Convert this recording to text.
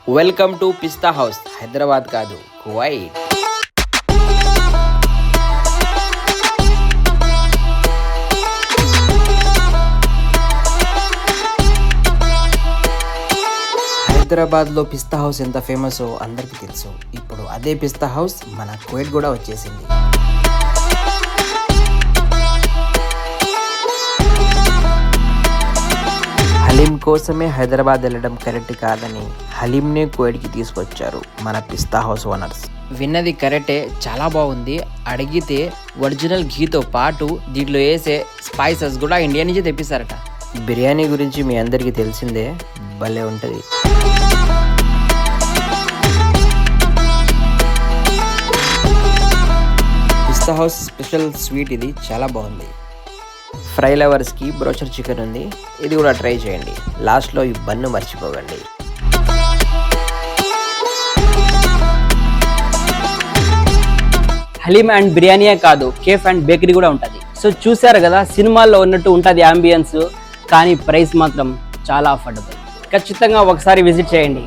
Welcome to pista house. Hyderabad కాదు, Kuwait. హైదరాబాద్లో పిస్తా house ఎంత ఫేమస్ అందరికీ తెలుసు. ఇప్పుడు అదే పిస్తా హౌస్ మన కువైట్ కూడా వచ్చేసింది. హలీం కోసమే హైదరాబాద్ వెళ్ళడం కరెక్ట్ కాదని హలీంనే కువైట్కి తీసుకొచ్చారు మన పిస్తా హౌస్ ఓనర్స్. విన్నది కరెక్టే, చాలా బాగుంది. అడిగితే ఒరిజినల్ ఘీతో పాటు దీంట్లో వేసే స్పైసెస్ కూడా ఇండియా నుంచి తెప్పిస్తారట. బిర్యానీ గురించి మీ అందరికీ తెలిసిందే, భలే ఉంటుంది. పిస్తా హౌస్ స్పెషల్ స్వీట్ ఇది, చాలా బాగుంది. ఫ్రై లవర్స్కి బ్రోచర్ చికెన్ ఉంది, ఇది కూడా ట్రై చేయండి. లాస్ట్లో ఈ బన్ను మర్చిపోకండి. హలీం అండ్ బిర్యానీయే కాదు, కేఫ్ అండ్ బేకరీ కూడా ఉంటుంది. సో చూసారు కదా, సినిమాల్లో ఉన్నట్టు ఉంటుంది అంబియన్స్, కానీ ప్రైస్ మాత్రం చాలా అఫోర్డబుల్. ఖచ్చితంగా ఒకసారి విజిట్ చేయండి.